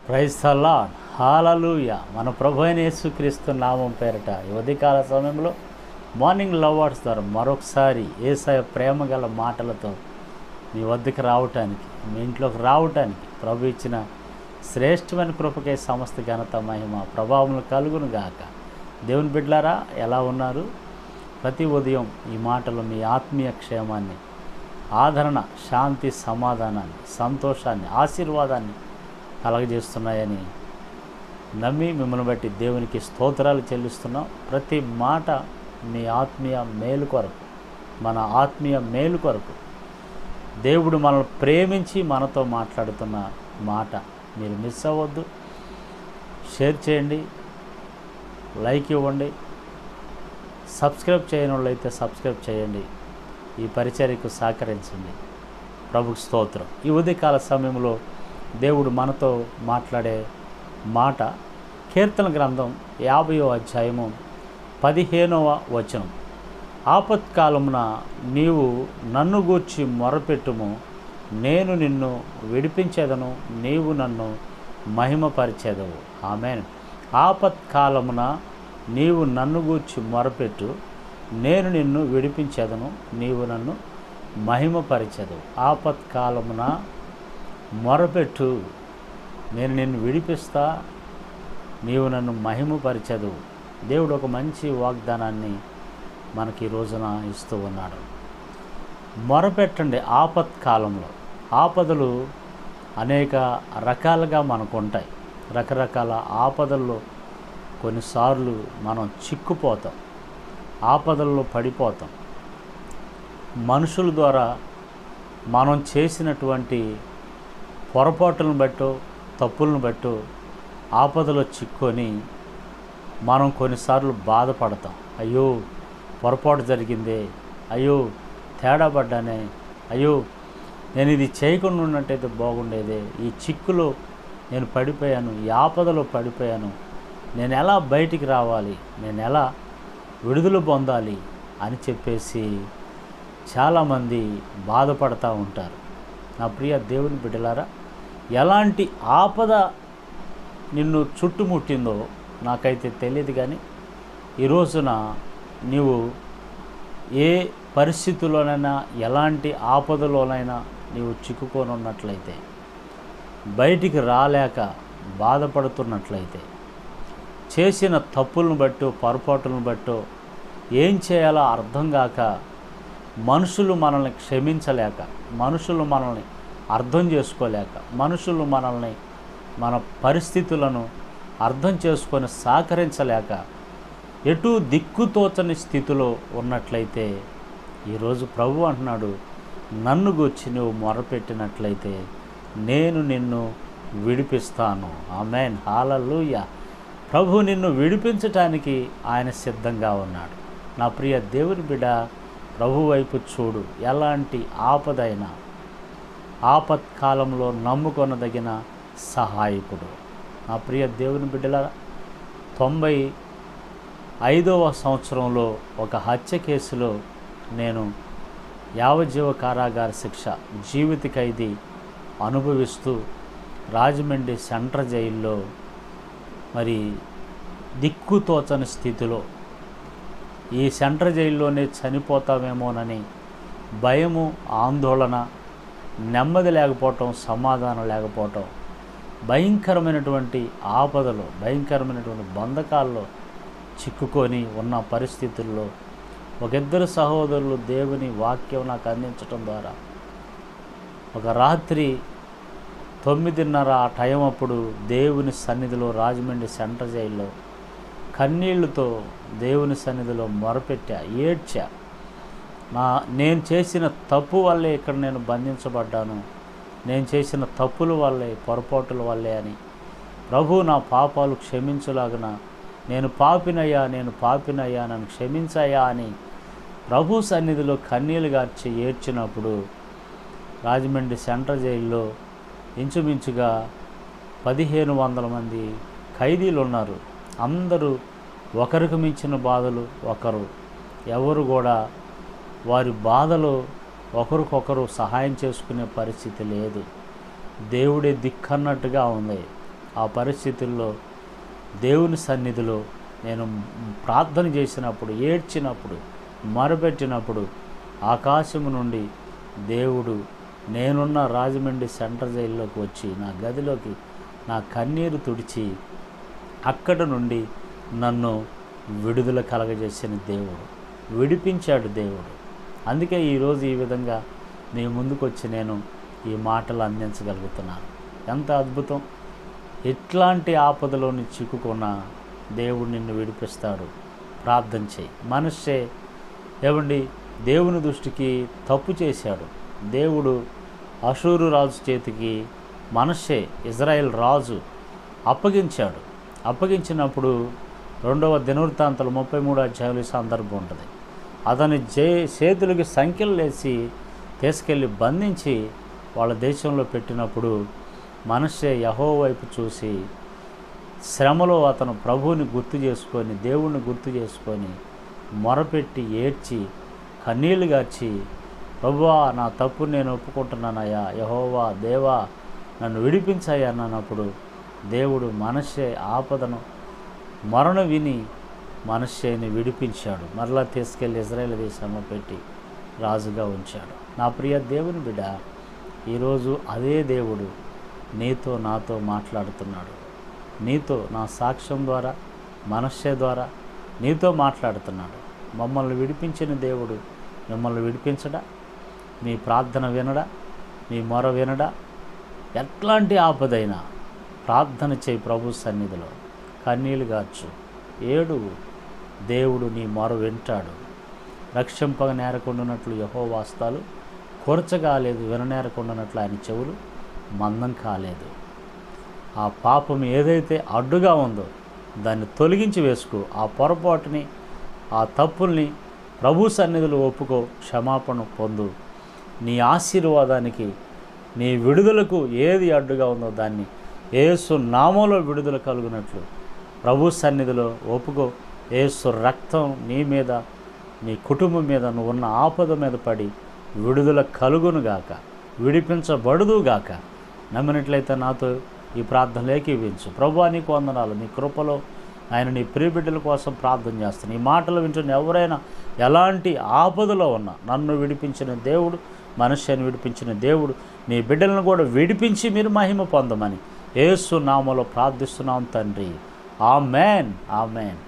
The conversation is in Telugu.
ప్రైజ్ ద లార్డ్, హల్లెలూయా. మన ప్రభు అయిన యేసుక్రీస్తు నామం పేరిట ఈ ఉదయకాల సమయంలో మార్నింగ్ లవ్ వర్డ్స్ ద్వారా మరొకసారి యేసయ్య ప్రేమ గల మాటలతో మీ వద్దకు రావటానికి, మీ ఇంట్లోకి రావటానికి ప్రభు ఇచ్చిన శ్రేష్టమైన కృపకే సమస్త ఘనత మహిమ ప్రభావములు కలుగును గాక. దేవుని బిడ్డలారా, ఎలా ఉన్నారు? ప్రతి ఉదయం ఈ మాటలు మీ ఆత్మీయ క్షేమాన్ని, ఆదరణ, శాంతి, సమాధానాన్ని, సంతోషాన్ని, ఆశీర్వాదాన్ని కలగజేస్తున్నాయని నమ్మి మిమ్మల్ని బట్టి దేవునికి స్తోత్రాలు చెల్లిస్తున్నాం. ప్రతి మాట మీ ఆత్మీయ మేలు కొరకు, మన ఆత్మీయ మేలు కొరకు దేవుడు మనల్ని ప్రేమించి మనతో మాట్లాడుతున్న మాట. మీరు మిస్ అవ్వద్దు. షేర్ చేయండి, లైక్ ఇవ్వండి, సబ్స్క్రైబ్ చేయని వాళ్ళైతే సబ్స్క్రైబ్ చేయండి. ఈ పరిచర్యకు సహకరించండి. ప్రభుకు స్తోత్రం. ఈ ఉదయకాల సమయంలో దేవుడు మనతో మాట్లాడే మాట కీర్తన గ్రంథం 50వ అధ్యాయము 15వ వచనం. ఆపత్కాలమున నీవు నన్ను గూర్చి మొరపెట్టుము, నేను నిన్ను విడిపించేదను, నీవు నన్ను మహిమపరిచేదవు. ఆమేన్. ఆపత్కాలమున నీవు నన్ను గూర్చి మొరపెట్టు, నేను నిన్ను విడిపించేదను, నీవు నన్ను మహిమపరిచేదవు. ఆపత్కాలమున మొరపెట్టు, నేను నిన్ను విడిపిస్తా, నీవు నన్ను మహిమపరిచెదవు. దేవుడు ఒక మంచి వాగ్దానాన్ని మనకి ఈ రోజున ఇస్తూ ఉన్నాడు. మొరపెట్టండి. ఆపత్కాలంలో ఆపదలు అనేక రకాలుగా మనకు ఉంటాయి. రకరకాల ఆపదల్లో కొన్నిసార్లు మనం చిక్కుపోతాం, ఆపదల్లో పడిపోతాం. మనుషుల ద్వారా మనం చేసినటువంటి పొరపాటులను బట్టో, తప్పులను బట్టో ఆపదలో చిక్కుకొని మనం కొన్నిసార్లు బాధపడతాం. అయ్యో, పొరపాటు జరిగిందే, అయ్యో తేడా పడ్డానే, అయ్యో నేను ఇది చేయకుండా ఉన్నట్టయితే బాగుండేదే, ఈ చిక్కులో నేను పడిపోయాను, ఈ ఆపదలో పడిపోయాను, నేను ఎలా బయటికి రావాలి, నేను ఎలా విడుదల పొందాలి అని చెప్పేసి చాలామంది బాధపడతూ ఉంటారు. నా ప్రియ దేవుని బిడ్డలారా, ఎలాంటి ఆపద నిన్ను చుట్టుముట్టిందో నాకైతే తెలియదు, కానీ ఈ రోజున నీవు ఏ పరిస్థితుల్లోనైనా, ఎలాంటి ఆపదలోనైనా నీవు చిక్కుకొని ఉన్నట్లయితే, బయటికి రాలేక బాధపడుతున్నట్లయితే, చేసిన తప్పులను బట్టో, పొరపాటులను బట్టో ఏం చేయాలో అర్థం కాక, మనుషులు మనల్ని క్షమించలేక, మనుషులు మనల్ని అర్థం చేసుకోలేక, మనుషులు మనల్ని, మన పరిస్థితులను అర్థం చేసుకొని సహకరించలేక, ఎటు దిక్కుతోచని స్థితిలో ఉన్నట్లయితే ఈరోజు ప్రభు అంటున్నాడు, నన్ను గూర్చి నువ్వు మొరపెట్టినట్లయితే నేను నిన్ను విడిపిస్తాను. ఆమేన్, హల్లెలూయా. ప్రభు నిన్ను విడిపించటానికి ఆయన సిద్ధంగా ఉన్నాడు. నా ప్రియ దేవుని బిడ్డ, ప్రభు వైపు చూడు. ఎలాంటి ఆపదైనా ఆపత్కాలంలో నమ్ముకొనదగిన సహాయకుడు. నా ప్రియ దేవుని బిడ్డల, 95వ సంవత్సరంలో ఒక హత్య కేసులో నేను యావజ్జీవ కారాగార శిక్ష, జీవిత ఖైదీ అనుభవిస్తూ రాజమండ్రి సెంట్రల్ జైల్లో మరి దిక్కుతోచని స్థితిలో, ఈ సెంట్రల్ జైల్లోనే చనిపోతామేమోనని భయము, ఆందోళన, నెమ్మది లేకపోవటం, సమాధానం లేకపోవటం, భయంకరమైనటువంటి ఆపదలో, భయంకరమైనటువంటి బంధకాల్లో చిక్కుకొని ఉన్న పరిస్థితుల్లో ఒక ఇద్దరు సహోదరులు దేవుని వాక్యం నాకు అందించటం ద్వారా ఒక రాత్రి 9:30 ఆ టైం అప్పుడు దేవుని సన్నిధిలో, రాజమండ్రి సెంట్రల్ జైల్లో కన్నీళ్లతో దేవుని సన్నిధిలో మొరపెట్టా, ఏడ్చా. నేను చేసిన తప్పు వల్లే ఇక్కడ నేను బంధించబడ్డాను, నేను చేసిన తప్పుల వల్లే, పొరపాటుల వల్లే అని, ప్రభు నా పాపాలు క్షమించులాగున, నేను పాపినయ్యా, నేను పాపినయ్యా, నన్ను క్షమించయ్యా అని ప్రభు సన్నిధిలో కన్నీళ్లు గార్చి ఏడ్చినప్పుడు రాజమండ్రి సెంట్రల్ జైల్లో ఇంచుమించుగా 1500 మంది ఖైదీలు ఉన్నారు. అందరూ ఒకరికి మించిన బాధలు ఒకరు, ఎవరు కూడా వారి బాధలో ఒకరికొకరు సహాయం చేసుకునే పరిస్థితి లేదు. దేవుడే దిక్కన్నట్టుగా ఉంది. ఆ పరిస్థితుల్లో దేవుని సన్నిధిలో నేను ప్రార్థన చేసినప్పుడు, ఏడ్చినప్పుడు, మొరపెట్టినప్పుడు ఆకాశము నుండి దేవుడు నేనున్న రాజమండ్రి సెంట్రల్ జైల్లోకి వచ్చి నా గదిలోకి నా కన్నీరు తుడిచి అక్కడ నుండి నన్ను విడుదల కలగజేసిన దేవుడు, విడిపించాడు దేవుడు. అందుకే ఈరోజు ఈ విధంగా మీ ముందుకు వచ్చి నేను ఈ మాటలు అందించగలుగుతున్నాను. ఎంత అద్భుతం! ఎట్లాంటి ఆపదలోని చిక్కుకున్న దేవుడు నిన్ను విడిపిస్తాడు. ప్రార్థన చేయి. మనష్షే ఏమండి దేవుని దృష్టికి తప్పు చేశాడు. దేవుడు అషూరు రాజు చేతికి మనష్షే ఇజ్రాయెల్ రాజు అప్పగించాడు. అప్పగించినప్పుడు 2వ దినవృత్తాంతాలు 33వ అధ్యాయంలో ఈ సందర్భం ఉంటుంది. అతని చేతులకి సంఖ్యలు వేసి తీసుకెళ్ళి బంధించి వాళ్ళ దేశంలో పెట్టినప్పుడు మనష్షే యెహోవా వైపు చూసి శ్రమలో అతను ప్రభువుని గుర్తు చేసుకొని, దేవుణ్ణి గుర్తు చేసుకొని మొరపెట్టి ఏడ్చి కన్నీళ్లు గార్చి, ప్రభువా నా తప్పు నేను ఒప్పుకుంటున్నానయ్యా, యెహోవా దేవా నన్ను విడిపించాయి అన్నప్పుడు దేవుడు మనష్షే ఆపదను మరణ విని మనష్షేని విడిపించాడు. మరలా తీసుకెళ్ళి ఇజ్రాయేల్ దేశంలో పెట్టి రాజుగా ఉంచాడు. నా ప్రియ దేవుని బిడ్డ, ఈరోజు అదే దేవుడు నీతో నాతో మాట్లాడుతున్నాడు. నీతో నా సాక్ష్యం ద్వారా, మనష్షే ద్వారా నీతో మాట్లాడుతున్నాడు. మమ్మల్ని విడిపించిన దేవుడు మిమ్మల్ని విడిపించడా? మీ ప్రార్థన వినడా? మీ మొర వినడా? ఎట్లాంటి ఆపదైనా ప్రార్థన చేయి. ప్రభు సన్నిధిలో కన్నీళ్లు గార్చు, ఏడువు. దేవుడు నీ మొర వింటాడు. రక్షింపగ నేరకుండానట్లు యెహోవా హస్తాలు కొరచగాలేదు, విననేరకుండానట్లు ఆయన చెవులు మందం కాలేదు. ఆ పాపం ఏదైతే అడ్డుగా ఉందో దాన్ని తొలగించి వేసుకో. ఆ పొరపాటుని, ఆ తప్పుల్ని ప్రభు సన్నిధిలో ఒప్పుకో, క్షమాపణ పొందు. నీ ఆశీర్వాదానికి, నీ విడుదలకు ఏది అడ్డుగా ఉందో దాన్ని యేసు నామంలో విడుదల కలుగునట్లు ప్రభు సన్నిధిలో ఒప్పుకో. యేసు రక్తం నీ మీద, నీ కుటుంబం మీద, నువ్వు ఉన్న ఆపద మీద పడి విడుదల కలుగునుగాక, విడిపించబడుదుగాక. నమ్మినట్లయితే నాతో ఈ ప్రార్థనలు ఏకీవించు. ప్రభువా నీకు వందనాలు. నీ కృపలో ఆయన నీ ప్రియబిడ్డల కోసం ప్రార్థన చేస్తాను. ఈ మాటలు వింటున్న ఎవరైనా ఎలాంటి ఆపదలో ఉన్నా నన్ను విడిపించిన దేవుడు, మనుష్యని విడిపించిన దేవుడు నీ బిడ్డలను కూడా విడిపించి మీరు మహిమ పొందమని యేసు నామములో ప్రార్థిస్తున్నాం తండ్రి. ఆమేన్, ఆమేన్.